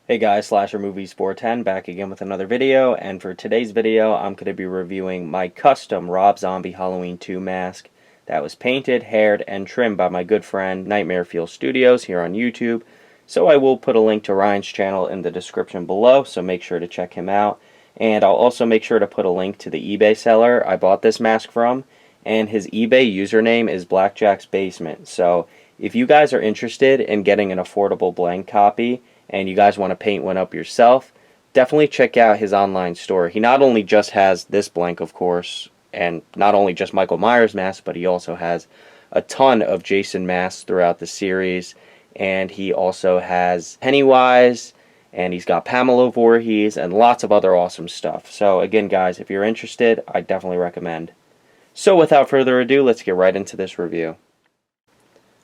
Hey guys, Slasher Movies 410 back again with another video, and for today's video I'm going to be reviewing my custom Rob Zombie Halloween 2 mask that was painted, haired, and trimmed by my good friend Nightmare Fuel Studios here on YouTube. So I will put a link to Ryan's channel in the description below, so make sure to check him out. And I'll also make sure to put a link to the eBay seller I bought this mask from, and his eBay username is Blackjack's Basement. So if you guys are interested in getting an affordable blank copy, and you guys want to paint one up yourself, definitely check out his online store. He not only just has this blank, of course, and not only just Michael Myers masks, but he also has a ton of Jason masks throughout the series, and he also has Pennywise, and he's got Pamela Voorhees, and lots of other awesome stuff. So again, guys, if you're interested, I definitely recommend. So without further ado, let's get right into this review.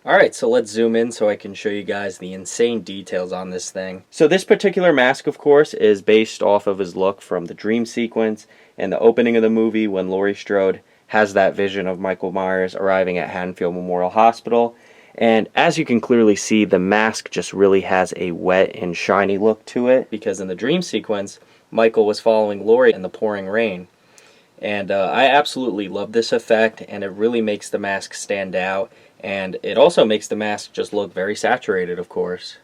Alright, so let's zoom in so I can show you guys the insane details on this thing. So this particular mask, of course, is based off of his look from the dream sequence and the opening of the movie when Laurie Strode has that vision of Michael Myers arriving at Haddonfield Memorial Hospital. And as you can clearly see, the mask just really has a wet and shiny look to it, because in the dream sequence, Michael was following Laurie in the pouring rain. And I absolutely love this effect, and it really makes the mask stand out. And it also makes the mask just look very saturated, of course.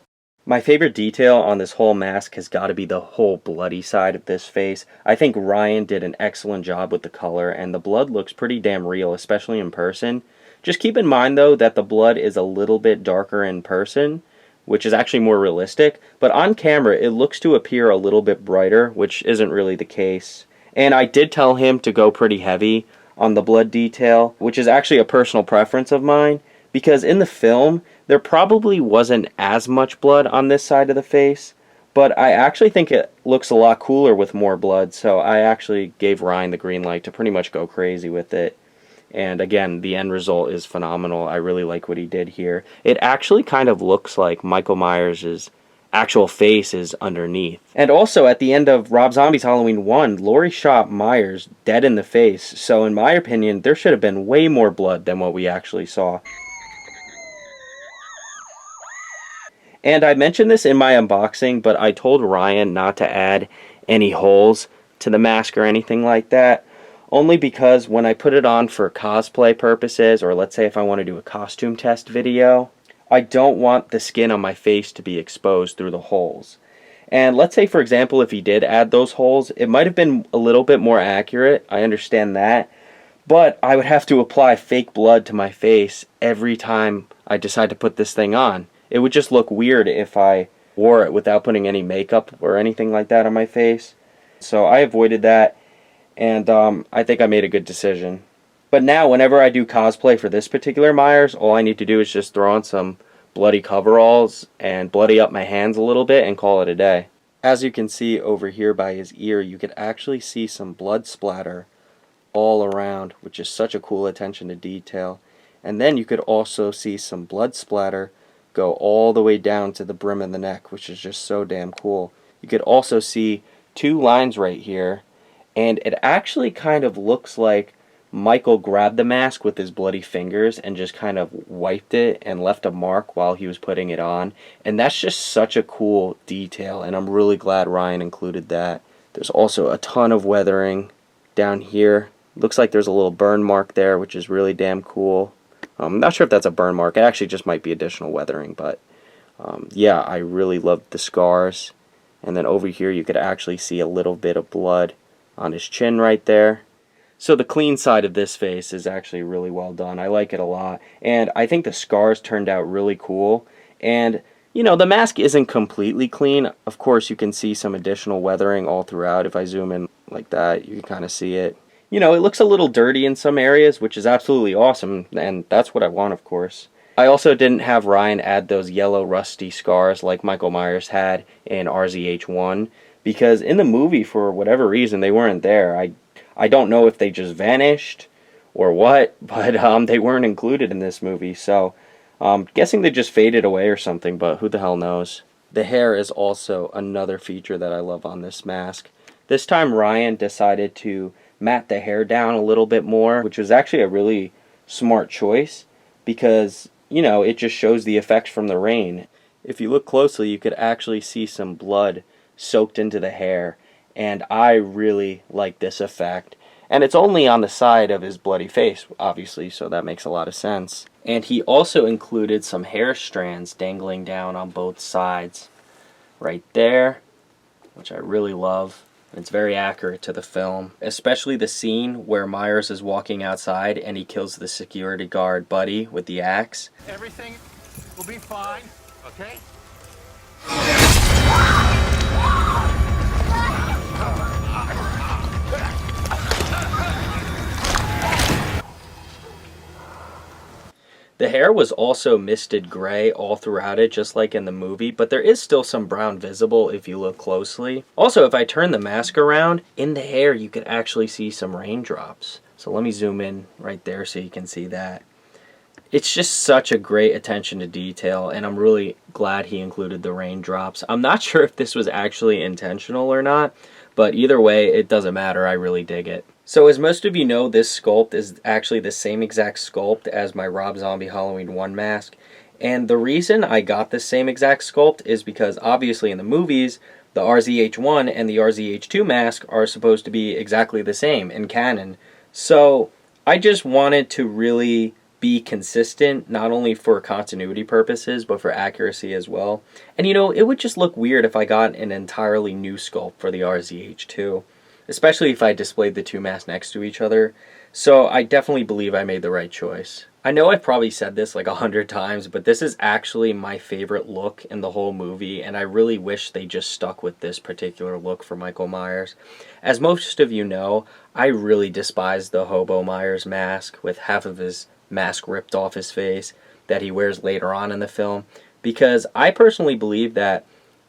My favorite detail on this whole mask has got to be the whole bloody side of this face. I think Ryan did an excellent job with the color, and the blood looks pretty damn real, especially in person. Just keep in mind, though, that the blood is a little bit darker in person, which is actually more realistic. But on camera, it looks to appear a little bit brighter, which isn't really the case. And I did tell him to go pretty heavy on the blood detail, which is actually a personal preference of mine, because in the film, there probably wasn't as much blood on this side of the face, but I actually think it looks a lot cooler with more blood, so I actually gave Ryan the green light to pretty much go crazy with it. And again, the end result is phenomenal. I really like what he did here. It actually kind of looks like Michael Myers' actual face is underneath. And also, at the end of Rob Zombie's Halloween 1, Laurie shot Myers dead in the face, so in my opinion, there should have been way more blood than what we actually saw. And I mentioned this in my unboxing, but I told Ryan not to add any holes to the mask or anything like that, only because when I put it on for cosplay purposes, or let's say if I want to do a costume test video, I don't want the skin on my face to be exposed through the holes. And let's say, for example, if he did add those holes, it might have been a little bit more accurate, I understand that, but I would have to apply fake blood to my face every time I decide to put this thing on. It would just look weird if I wore it without putting any makeup or anything like that on my face. So I avoided that, and I think I made a good decision. But now, whenever I do cosplay for this particular Myers, all I need to do is just throw on some bloody coveralls and bloody up my hands a little bit and call it a day. As you can see over here by his ear, you could actually see some blood splatter all around, which is such a cool attention to detail. And then you could also see some blood splatter go all the way down to the brim of the neck, which is just so damn cool. You could also see two lines right here, and it actually kind of looks like Michael grabbed the mask with his bloody fingers and just kind of wiped it and left a mark while he was putting it on. And that's just such a cool detail, and I'm really glad Ryan included that. There's also a ton of weathering down here. Looks like there's a little burn mark there, which is really damn cool. I'm not sure if that's a burn mark. It actually just might be additional weathering, but yeah, I really love the scars. And then over here you could actually see a little bit of blood on his chin right there. So the clean side of this face is actually really well done. I like it a lot. And I think the scars turned out really cool. And, you know, the mask isn't completely clean. Of course, you can see some additional weathering all throughout. If I zoom in like that, you can kind of see it. You know, it looks a little dirty in some areas, which is absolutely awesome, and that's what I want, of course. I also didn't have Ryan add those yellow rusty scars like Michael Myers had in RZH1, because in the movie, for whatever reason, they weren't there. I don't know if they just vanished or what, but they weren't included in this movie, so guessing they just faded away or something, but who the hell knows. The hair is also another feature that I love on this mask. This time Ryan decided to matte the hair down a little bit more, which was actually a really smart choice because, you know, it just shows the effects from the rain. if you look closely, you could actually see some blood soaked into the hair, and I really like this effect. And it's only on the side of his bloody face, obviously, so that makes a lot of sense. And he also included some hair strands dangling down on both sides, right there, which I really love. It's very accurate to the film, especially the scene where Myers is walking outside and he kills the security guard Buddy with the axe. Everything will be fine, okay? The hair was also misted gray all throughout it, just like in the movie, but there is still some brown visible if you look closely. Also, if I turn the mask around, in the hair you could actually see some raindrops. So let me zoom in right there so you can see that. It's just such a great attention to detail, and I'm really glad he included the raindrops. I'm not sure if this was actually intentional or not, but either way, it doesn't matter. I really dig it. So as most of you know, this sculpt is actually the same exact sculpt as my Rob Zombie Halloween 1 mask. And the reason I got the same exact sculpt is because obviously in the movies, the RZH1 and the RZH2 mask are supposed to be exactly the same in canon. So I just wanted to really be consistent, not only for continuity purposes, but for accuracy as well. And you know, it would just look weird if I got an entirely new sculpt for the RZH2. Especially if I displayed the two masks next to each other. So I definitely believe I made the right choice. I know I've probably said this like 100 times, but this is actually my favorite look in the whole movie, and I really wish they just stuck with this particular look for Michael Myers. As most of you know, I really despise the Hobo Myers mask with half of his mask ripped off his face that he wears later on in the film, because I personally believe that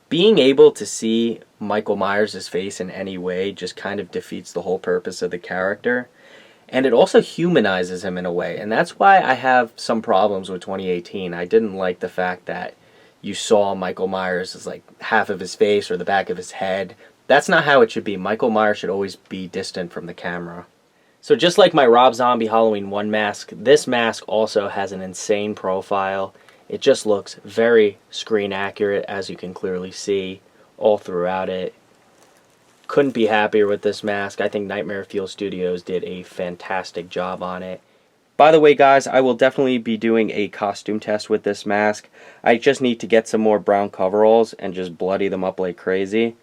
being able to see Michael Myers' face in any way just kind of defeats the whole purpose of the character. And it also humanizes him in a way. And that's why I have some problems with 2018. I didn't like the fact that you saw Michael Myers as like half of his face or the back of his head. That's not how it should be. Michael Myers should always be distant from the camera. So just like my Rob Zombie Halloween 1 mask, this mask also has an insane profile. It just looks very screen accurate, as you can clearly see all throughout it. Couldn't be happier with this mask. I think Nightmare Fuel Studios did a fantastic job on it. By the way, guys, I will definitely be doing a costume test with this mask. I just need to get some more brown coveralls and just bloody them up like crazy.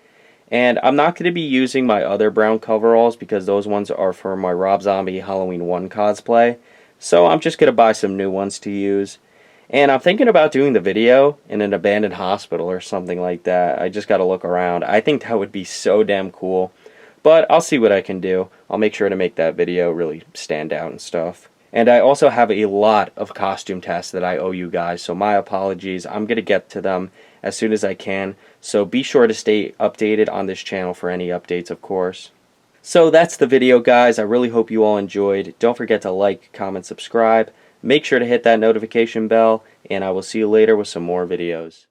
And I'm not going to be using my other brown coveralls because those ones are for my Rob Zombie Halloween 1 cosplay. So I'm just going to buy some new ones to use. And I'm thinking about doing the video in an abandoned hospital or something like that. I just got to look around. I think that would be so damn cool. But I'll see what I can do. I'll make sure to make that video really stand out and stuff. And I also have a lot of costume tests that I owe you guys, so my apologies. I'm going to get to them as soon as I can. So be sure to stay updated on this channel for any updates, of course. So that's the video, guys. I really hope you all enjoyed. Don't forget to like, comment, subscribe. Make sure to hit that notification bell, and I will see you later with some more videos.